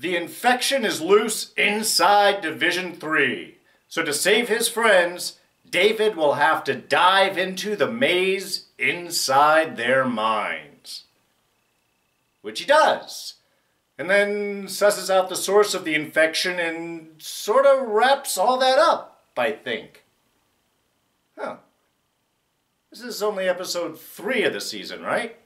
The infection is loose inside Division 3. So to save his friends, David will have to dive into the maze inside their minds. Which he does. And then susses out the source of the infection and sort of wraps all that up, I think. Huh. This is only episode 3 of the season, right?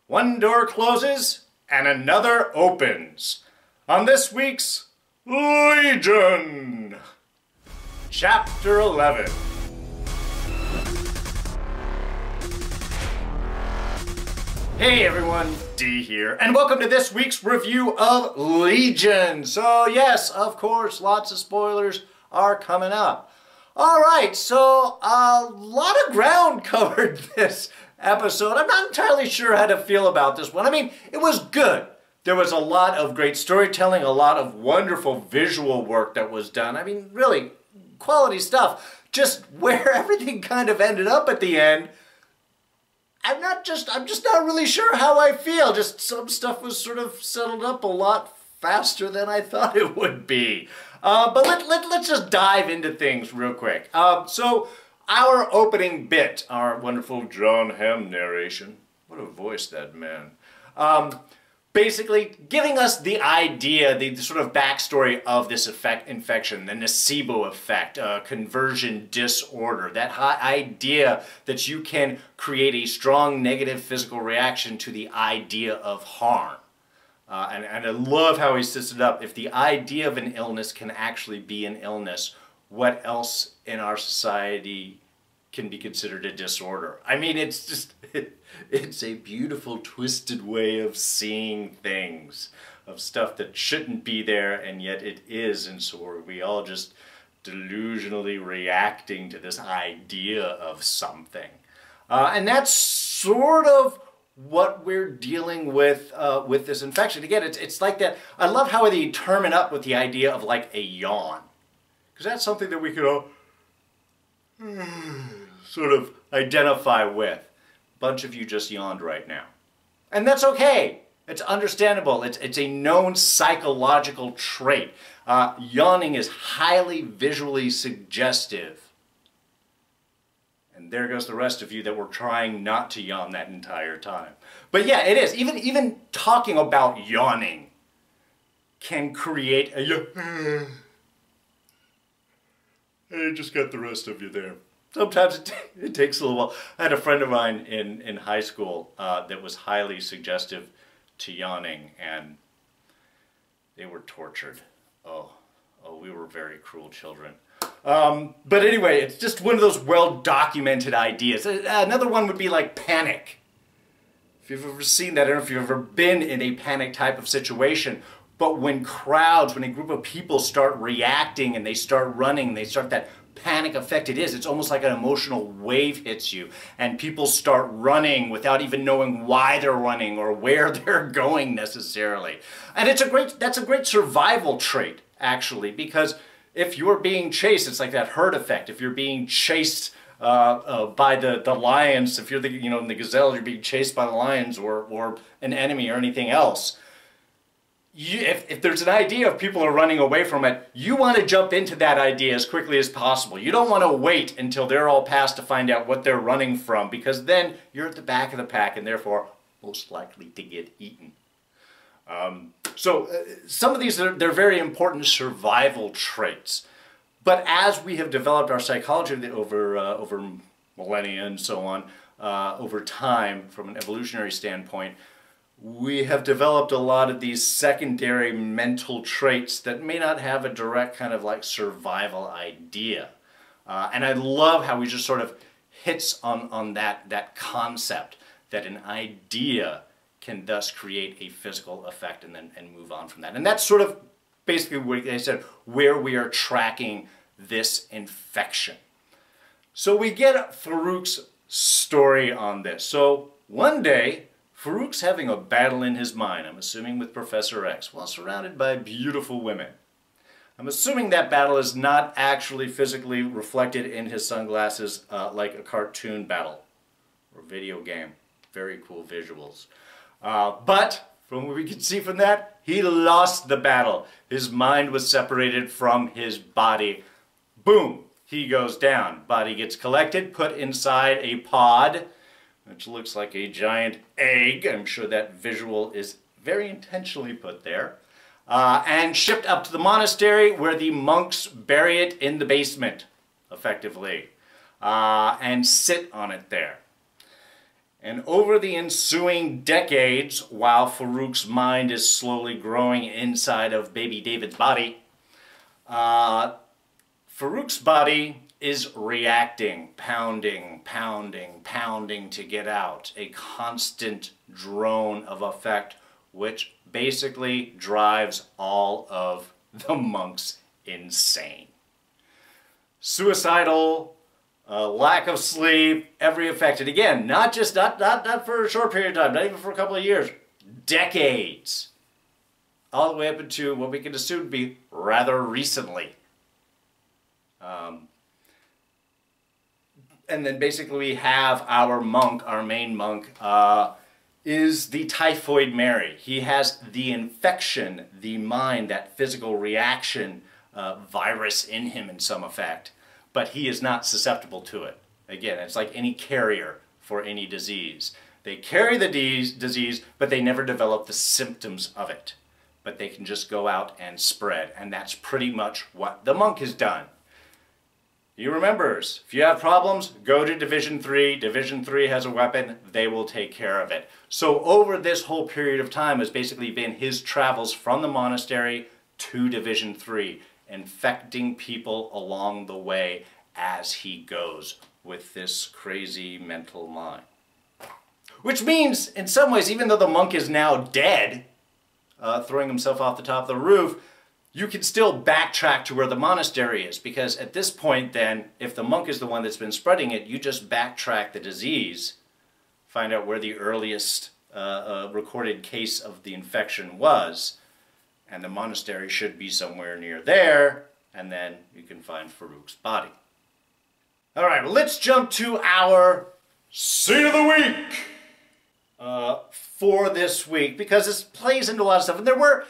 One door closes and another opens. On this week's Legion, Chapter 11. Hey everyone, D here, and welcome to this week's review of Legion. So yes, of course, lots of spoilers are coming up. Alright, so a lot of ground covered this episode. I'm not entirely sure how to feel about this one. I mean, it was good. There was a lot of great storytelling, a lot of wonderful visual work that was done. I mean, really, quality stuff. Just where everything kind of ended up at the end, I'm just not really sure how I feel. Just some stuff was sort of settled up a lot faster than I thought it would be. But let's just dive into things real quick. So our opening bit, our wonderful John Hamm narration, what a voice that man, basically giving us the idea, the sort of backstory of this infection, the nocebo effect, conversion disorder, that idea that you can create a strong negative physical reaction to the idea of harm. And I love how he sets it up. If the idea of an illness can actually be an illness, what else in our society can be considered a disorder? I mean, it's just, it's a beautiful, twisted way of seeing things, of stuff that shouldn't be there, and yet it is, and so are we all just delusionally reacting to this idea of something. And that's sort of what we're dealing with this infection. Again, it's like that. I love how they term it up with the idea of like a yawn, because that's something that we could all sort of identify with. A bunch of you just yawned right now, and that's okay. It's understandable. It's a known psychological trait. Yawning is highly visually suggestive. And there goes the rest of you that were trying not to yawn that entire time. But yeah, it is. Even talking about yawning can create a yawn. I just got the rest of you there. Sometimes it takes a little while. I had a friend of mine in high school that was highly suggestive to yawning, and they were tortured. Oh, we were very cruel children. But anyway, it's just one of those well-documented ideas. Another one would be like panic. If you've ever seen that, I don't know if you've ever been in a panic type of situation, but when crowds, when a group of people start reacting and they start running, they start that panic effect, it's almost like an emotional wave hits you, and people start running without even knowing why they're running or where they're going necessarily. And that's a great survival trait, actually, because if you're being chased, it's like that herd effect. If you're being chased by the lions, if you're in the gazelle, you're being chased by the lions or an enemy or anything else. If there's an idea of people are running away from it, you want to jump into that idea as quickly as possible. You don't want to wait until they're all past to find out what they're running from, because then you're at the back of the pack and therefore most likely to get eaten. So some of these, they're very important survival traits. But as we have developed our psychology over millennia and so on, over time, from an evolutionary standpoint, we have developed a lot of these secondary mental traits that may not have a direct kind of like survival idea. And I love how he just sort of hits on that concept, that an idea can thus create a physical effect and move on from that. And that's sort of basically what I said, where we are tracking this infection. So we get Farouk's story on this. So one day, Farouk's having a battle in his mind, I'm assuming with Professor X, while surrounded by beautiful women. I'm assuming that battle is not actually physically reflected in his sunglasses like a cartoon battle or video game. Very cool visuals. But from what we can see from that, he lost the battle. His mind was separated from his body. Boom, he goes down. Body gets collected, put inside a pod, which looks like a giant egg. I'm sure that visual is very intentionally put there. And shipped up to the monastery where the monks bury it in the basement, effectively, and sit on it there. And over the ensuing decades, while Farouk's mind is slowly growing inside of baby David's body, Farouk's body is reacting, pounding, pounding, pounding to get out. A constant drone of effect, which basically drives all of the monks insane. Suicidal, lack of sleep, every effect. And again, not for a short period of time, not even for a couple of years, decades. All the way up into what we can assume to be rather recently. And then basically we have our monk, our main monk, is the typhoid Mary. He has the infection, the mind, that physical reaction virus in him in some effect, but he is not susceptible to it. Again, it's like any carrier for any disease. They carry the disease, but they never develop the symptoms of it. But they can just go out and spread, and that's pretty much what the monk has done. He remembers, if you have problems, go to Division 3. Division 3 has a weapon. They will take care of it. So over this whole period of time has basically been his travels from the monastery to Division 3, infecting people along the way as he goes with this crazy mental mind. Which means, in some ways, even though the monk is now dead, throwing himself off the top of the roof, you can still backtrack to where the monastery is, because at this point then, if the monk is the one that's been spreading it, you just backtrack the disease, find out where the earliest recorded case of the infection was, and the monastery should be somewhere near there, and then you can find Farouk's body. All right, well, let's jump to our Scene of the Week for this week, because this plays into a lot of stuff. And there were...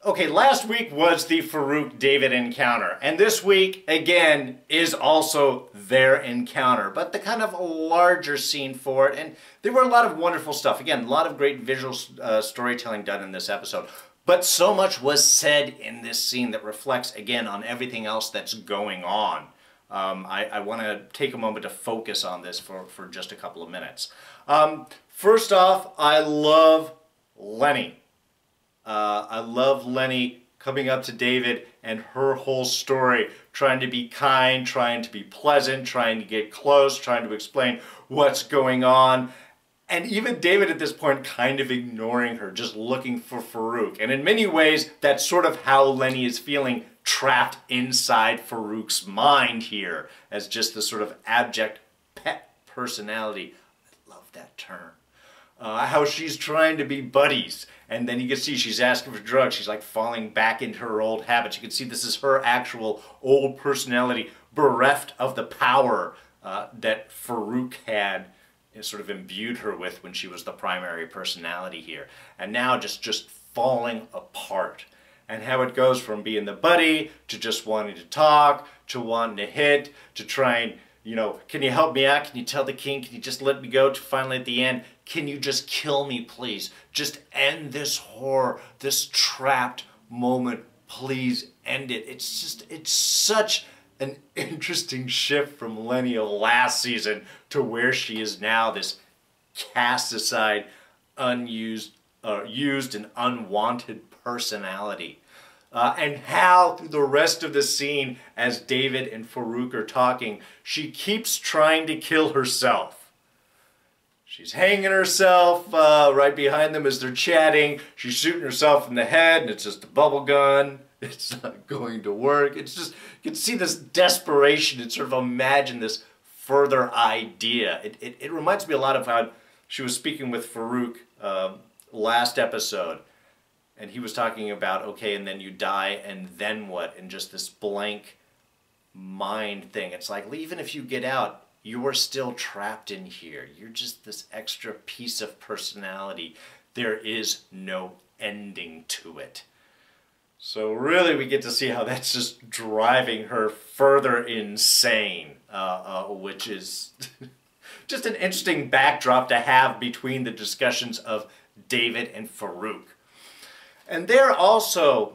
Okay, last week was the Farouk-David encounter, and this week, again, is also their encounter, but the kind of larger scene for it, and there were a lot of wonderful stuff. Again, a lot of great visual storytelling done in this episode, but so much was said in this scene that reflects, again, on everything else that's going on. I want to take a moment to focus on this for just a couple of minutes. First off, I love Lenny. I love Lenny coming up to David and her whole story, trying to be kind, trying to be pleasant, trying to get close, trying to explain what's going on. And even David at this point kind of ignoring her, just looking for Farouk. And in many ways, that's sort of how Lenny is feeling, trapped inside Farouk's mind here, as just this sort of abject pet personality. I love that term. How she's trying to be buddies, and then you can see she's asking for drugs. She's like falling back into her old habits. You can see this is her actual old personality, bereft of the power that Farouk had sort of imbued her with when she was the primary personality here. And now just falling apart. And how it goes from being the buddy to just wanting to talk, to wanting to hit, to trying, you know, can you help me out? Can you tell the king? Can you just let me go? To finally at the end, can you just kill me, please? Just end this horror, this trapped moment. Please end it. It's such an interesting shift from Lenny last season to where she is now, this cast aside, used and unwanted personality. And how through the rest of the scene, as David and Farouk are talking, she keeps trying to kill herself. She's hanging herself right behind them as they're chatting. She's shooting herself in the head, and it's just a bubble gun. It's not going to work. It's just, you can see this desperation and sort of imagine this further idea. It reminds me a lot of how she was speaking with Farouk last episode. And he was talking about, okay, and then you die, and then what? And just this blank mind thing. It's like, even if you get out, you are still trapped in here. You're just this extra piece of personality. There is no ending to it. So really we get to see how that's just driving her further insane, which is just an interesting backdrop to have between the discussions of David and Farouk. And they're also,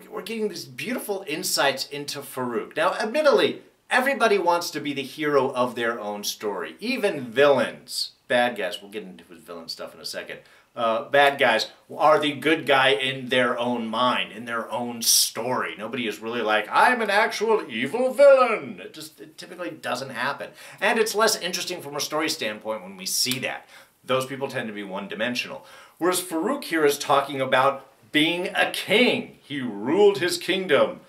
we're getting these beautiful insights into Farouk. Now, admittedly, everybody wants to be the hero of their own story. Even villains, bad guys, we'll get into his villain stuff in a second. Bad guys are the good guy in their own mind, in their own story. Nobody is really like, I'm an actual evil villain. It typically doesn't happen. And it's less interesting from a story standpoint when we see that. Those people tend to be one-dimensional. Whereas Farouk here is talking about being a king. He ruled his kingdom,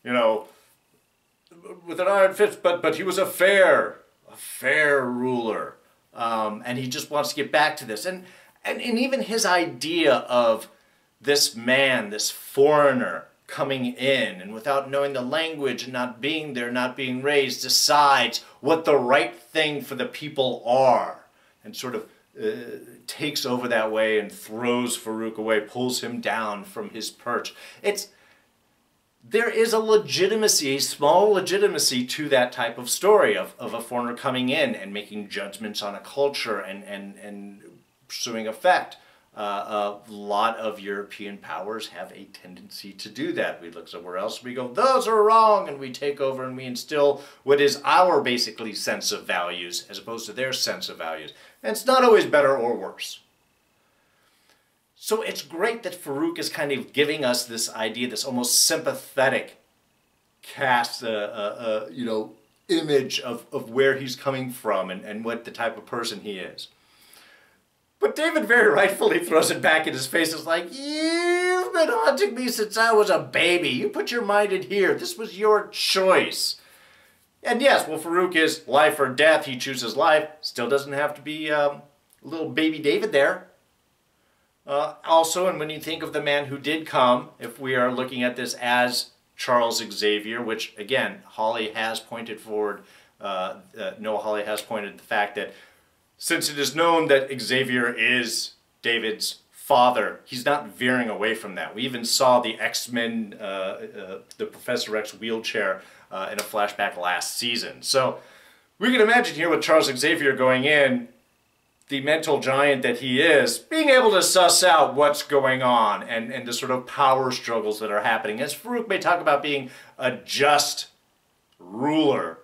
you know, with an iron fist, but he was a fair ruler. And he just wants to get back to this. And even his idea of this man, this foreigner, coming in and without knowing the language and not being there, not being raised, decides what the right thing for the people are, and sort of takes over that way and throws Farouk away, pulls him down from his perch. There is a legitimacy, a small legitimacy to that type of story of a foreigner coming in and making judgments on a culture and pursuing effect. A lot of European powers have a tendency to do that. We look somewhere else, we go, those are wrong, and we take over and we instill what is our basically sense of values as opposed to their sense of values. And it's not always better or worse. So it's great that Farouk is kind of giving us this idea, this almost sympathetic cast, image of where he's coming from and what the type of person he is. But David very rightfully throws it back in his face. It's like, you've been haunting me since I was a baby. You put your mind in here. This was your choice. And yes, well, Farouk is life or death. He chooses life. Still doesn't have to be little baby David there. Also, and when you think of the man who did come, if we are looking at this as Charles Xavier, which, again, Holly has pointed forward, Noah Hawley has pointed the fact that since it is known that Xavier is David's father, he's not veering away from that. We even saw the X-Men, the Professor X wheelchair in a flashback last season. So we can imagine here with Charles Xavier going in, the mental giant that he is, being able to suss out what's going on and the sort of power struggles that are happening. As Farouk may talk about being a just ruler,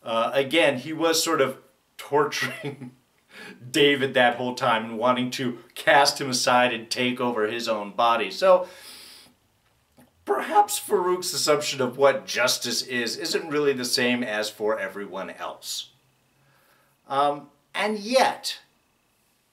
again, he was sort of torturing David that whole time and wanting to cast him aside and take over his own body. So perhaps Farouk's assumption of what justice isn't really the same as for everyone else. And yet,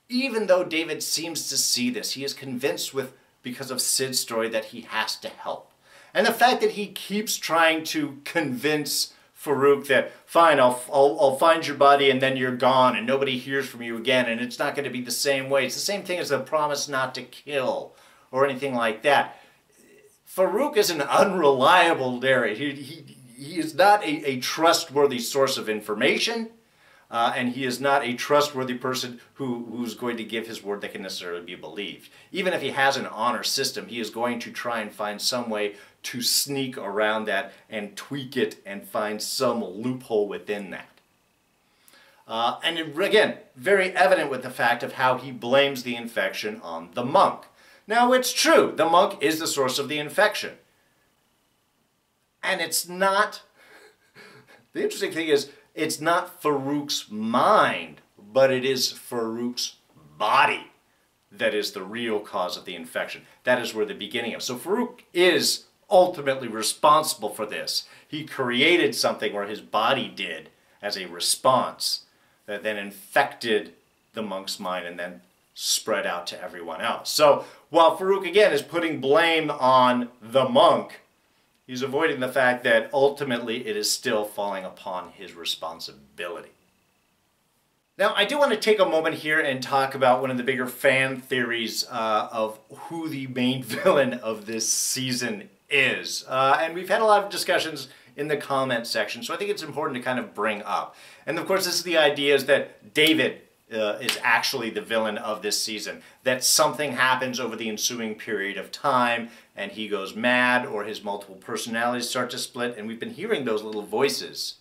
even though David seems to see this, he is convinced because of Syd's story that he has to help. And the fact that he keeps trying to convince Farouk that, fine, I'll find your body and then you're gone and nobody hears from you again and it's not going to be the same way. It's the same thing as the promise not to kill or anything like that. Farouk is an unreliable narrator. He is not a trustworthy source of information, and he is not a trustworthy person who's going to give his word that can necessarily be believed. Even if he has an honor system, he is going to try and find some way to sneak around that and tweak it and find some loophole within that. And again, very evident with the fact of how he blames the infection on the monk. Now, it's true, the monk is the source of the infection. And it's not, the interesting thing is, it's not Farouk's mind, but it is Farouk's body that is the real cause of the infection. That is where the beginning of. So Farouk is ultimately responsible for this. He created something, or his body did, as a response that then infected the monk's mind and then spread out to everyone else. So while Farouk again is putting blame on the monk, he's avoiding the fact that ultimately it is still falling upon his responsibility. Now, I do want to take a moment here and talk about one of the bigger fan theories of who the main villain of this season is. And we've had a lot of discussions in the comment section, so I think it's important to kind of bring up. And of course, this is the idea is that David is actually the villain of this season. That something happens over the ensuing period of time and he goes mad or his multiple personalities start to split, and we've been hearing those little voices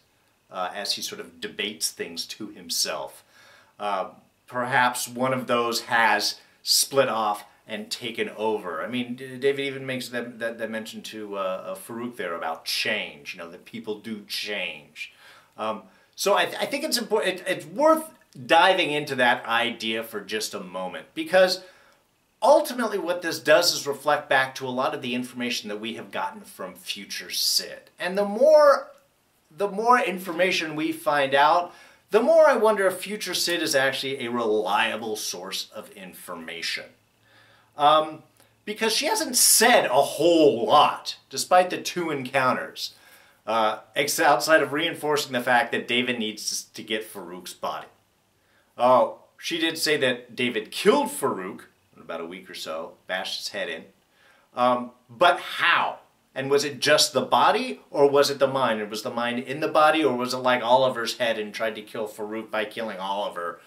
as he sort of debates things to himself. Perhaps one of those has split off and taken over. I mean, David even makes that mention to Farouk there about change, you know, that people do change. So I think it's important, it's worth diving into that idea for just a moment, because ultimately what this does is reflect back to a lot of the information that we have gotten from Future Syd. And the more information we find out, the more I wonder if Future Syd is actually a reliable source of information. Because she hasn't said a whole lot, despite the 2 encounters, outside of reinforcing the fact that David needs to get Farouk's body. Oh, she did say that David killed Farouk in about a week or so, bashed his head in. But how? And was it just the body, or was it the mind? And was the mind in the body, or was it like Oliver's head and tried to kill Farouk by killing Oliver?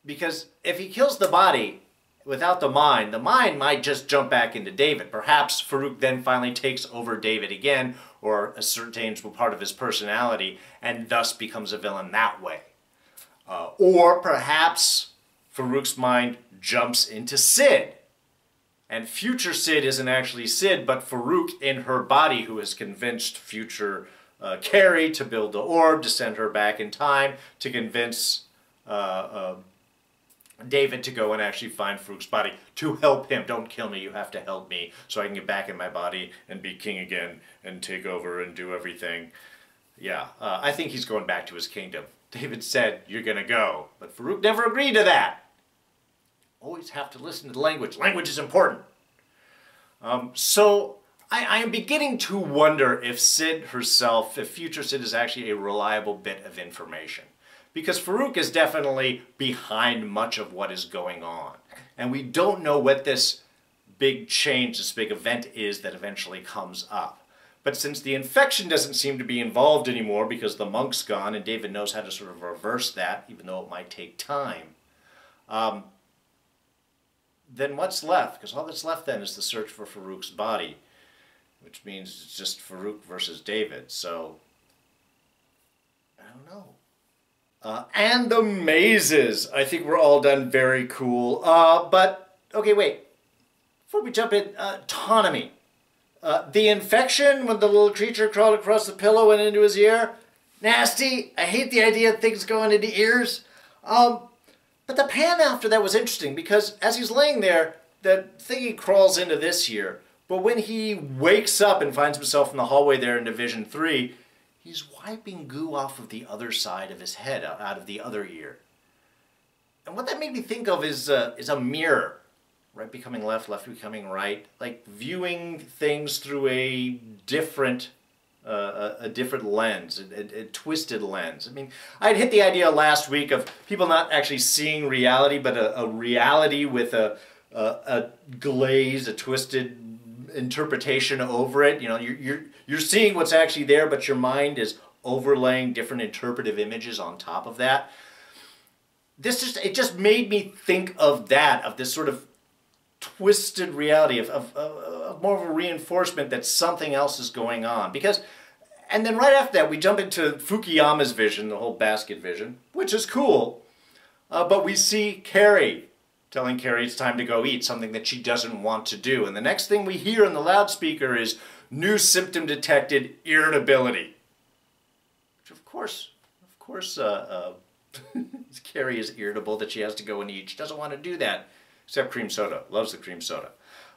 Because if he kills the body without the mind might just jump back into David. Perhaps Farouk then finally takes over David again, or ascertains part of his personality, and thus becomes a villain that way. Or perhaps Farouk's mind jumps into Syd. And Future Syd isn't actually Syd, but Farouk in her body, who has convinced future Carrie to build the orb, to send her back in time, to convince David to go and actually find Farouk's body, to help him. Don't kill me, you have to help me, so I can get back in my body and be king again and take over and do everything. Yeah, I think he's going back to his kingdom. David said, you're going to go. But Farouk never agreed to that. Always have to listen to the language. Language is important. So I am beginning to wonder if Syd herself, if Future Syd is actually a reliable bit of information. Because Farouk is definitely behind much of what is going on. And we don't know what this big change, this big event is that eventually comes up. But since the infection doesn't seem to be involved anymore because the monk's gone and David knows how to sort of reverse that, even though it might take time, then what's left? Because all that's left then is the search for Farouk's body, which means it's just Farouk versus David. So, I don't know. And the mazes. I think we're all done very cool. But, okay, wait. Before we jump in, autonomy. The infection when the little creature crawled across the pillow and into his ear. Nasty. I hate the idea of things going into ears. But the pan after that was interesting because as he's laying there, the thingy crawls into this ear. But when he wakes up and finds himself in the hallway there in Division 3, he's wiping goo off of the other side of his head, out of the other ear. And what that made me think of is a mirror. Right becoming left, left becoming right. Like viewing things through a different lens, a twisted lens. I mean, I'd hit the idea last week of people not actually seeing reality, but a reality with a glaze, a twisted interpretation over it. You know, you're seeing what's actually there, but your mind is overlaying different interpretive images on top of that. It just made me think of that, of this sort of twisted reality, of more of a reinforcement that something else is going on. And then right after that, we jump into Fukuyama's vision, the whole basket vision, which is cool. But we see Carrie telling Carrie it's time to go eat, something that she doesn't want to do. And the next thing we hear in the loudspeaker is, new symptom detected, irritability. Which of course, Carrie is irritable that she has to go and eat. She doesn't want to do that. Except cream soda. Loves the cream soda.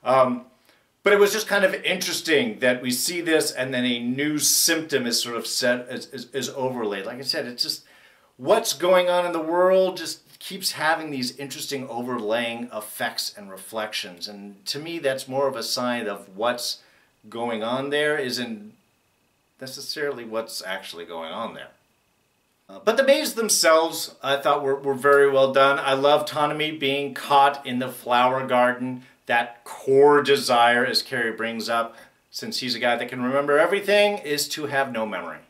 But it was just kind of interesting that we see this and then a new symptom is sort of is overlaid. Like I said, it's just what's going on in the world just keeps having these interesting overlaying effects and reflections. And to me, that's more of a sign of what's going on there isn't necessarily what's actually going on there. But the mazes themselves, I thought were very well done. I love autonomy being caught in the flower garden. That core desire, as Carrie brings up, since he's a guy that can remember everything, is to have no memory.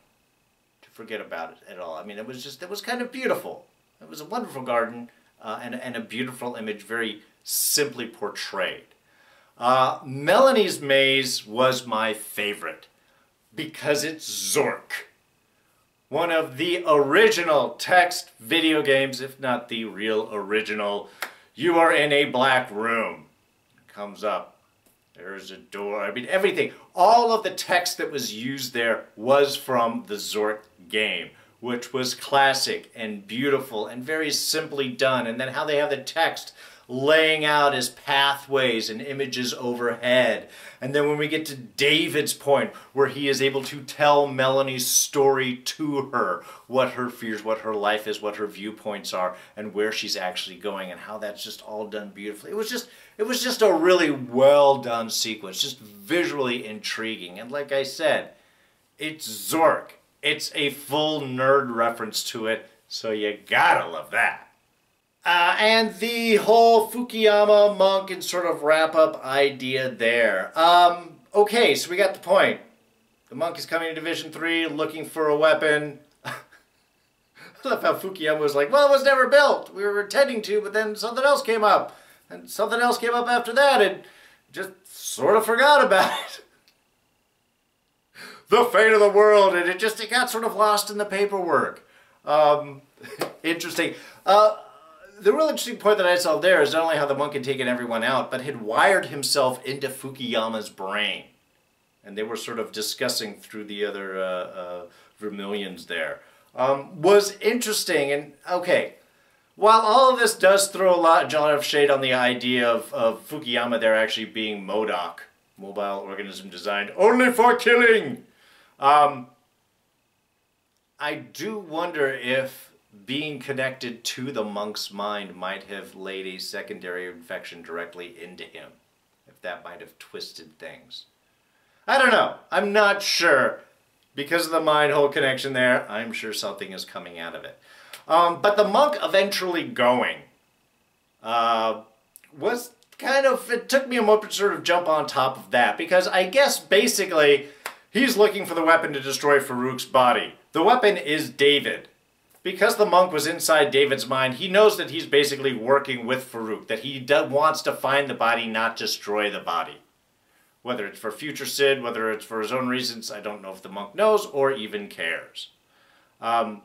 To forget about it at all. I mean, it was kind of beautiful. It was a wonderful garden and a beautiful image, very simply portrayed. Melanie's Maze was my favorite because it's Zork. One of the original text video games, if not the real original. You are in a black room. It comes up. There's a door. I mean, everything. All of the text that was used there was from the Zork game, which was classic and beautiful and very simply done. And then how they have the text laying out as pathways and images overhead. And then when we get to David's point, where he is able to tell Melanie's story to her, what her fears, what her life is, what her viewpoints are, and where she's actually going, and how that's just all done beautifully. It was just a really well done sequence, just visually intriguing. And like I said, it's Zork. It's a full nerd reference to it, so you gotta love that. And the whole Fukuyama monk and sort of wrap-up idea there. Okay, so we got the point. The monk is coming to Division 3 looking for a weapon. I love how Fukuyama was like, well, it was never built. We were intending to, but then something else came up. And something else came up after that, and just sort of forgot about it. The fate of the world, and it got sort of lost in the paperwork. Interesting. The real interesting point that I saw there is not only how the monk had taken everyone out, but had wired himself into Fukuyama's brain. And they were sort of discussing through the other vermilions there. Was interesting, and okay, while all of this does throw a lot of shade on the idea of Fukuyama there actually being MODOK, mobile organism designed only for killing, I do wonder if being connected to the monk's mind might have laid a secondary infection directly into him. If that might have twisted things. I don't know. I'm not sure. Because of the mind-hole connection there, I'm sure something is coming out of it. But the monk eventually going was kind of, it took me a moment to sort of jump on top of that. Because I guess basically he's looking for the weapon to destroy Farouk's body. The weapon is David. Because the monk was inside David's mind, he knows that he's basically working with Farouk, that he wants to find the body, not destroy the body. Whether it's for Future Syd, whether it's for his own reasons, I don't know if the monk knows or even cares. But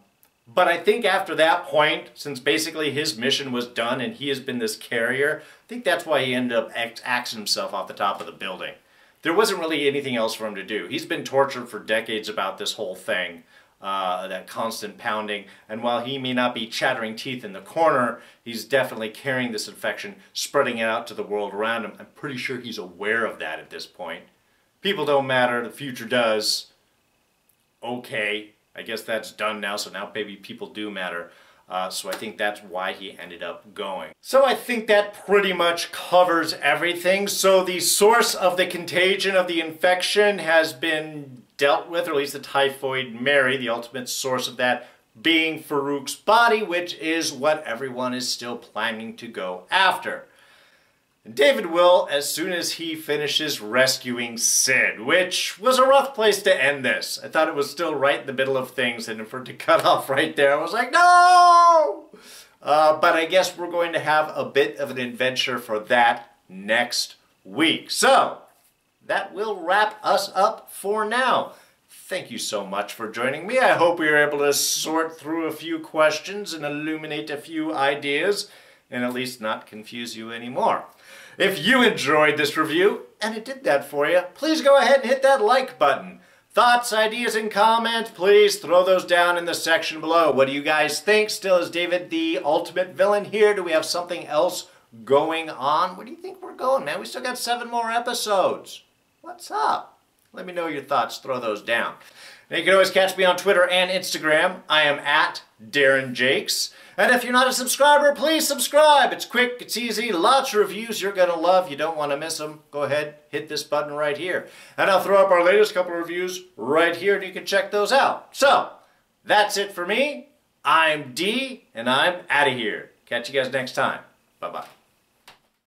I think after that point, since basically his mission was done and he has been this carrier, I think that's why he ended up axing himself off the top of the building. There wasn't really anything else for him to do. He's been tortured for decades about this whole thing. That constant pounding, and while he may not be chattering teeth in the corner, he's definitely carrying this infection, spreading it out to the world around him. I'm pretty sure he's aware of that at this point. People don't matter, the future does. Okay, I guess that's done now, so now maybe people do matter. So I think that's why he ended up going. So I think that pretty much covers everything. So the source of the contagion of the infection has been dealt with, or at least the typhoid Mary, the ultimate source of that being Farouk's body, which is what everyone is still planning to go after. And David will, as soon as he finishes rescuing Syd, which was a rough place to end this. I thought it was still right in the middle of things, and for it to cut off right there, I was like, no! But I guess we're going to have a bit of an adventure for that next week. So, that will wrap us up for now. Thank you so much for joining me. I hope we were able to sort through a few questions and illuminate a few ideas, and at least not confuse you anymore. If you enjoyed this review, and it did that for you, please go ahead and hit that like button. Thoughts, ideas, and comments, please throw those down in the section below. What do you guys think? Still, is David the ultimate villain here? Do we have something else going on? Where do you think we're going, man? We still got 7 more episodes. What's up? Let me know your thoughts. Throw those down. Now you can always catch me on Twitter and Instagram. I am at Darren Jakes. And if you're not a subscriber, please subscribe. It's quick, it's easy, lots of reviews you're going to love. You don't want to miss them. Go ahead, hit this button right here. And I'll throw up our latest couple of reviews right here and you can check those out. So, that's it for me. I'm D, and I'm out of here. Catch you guys next time. Bye-bye.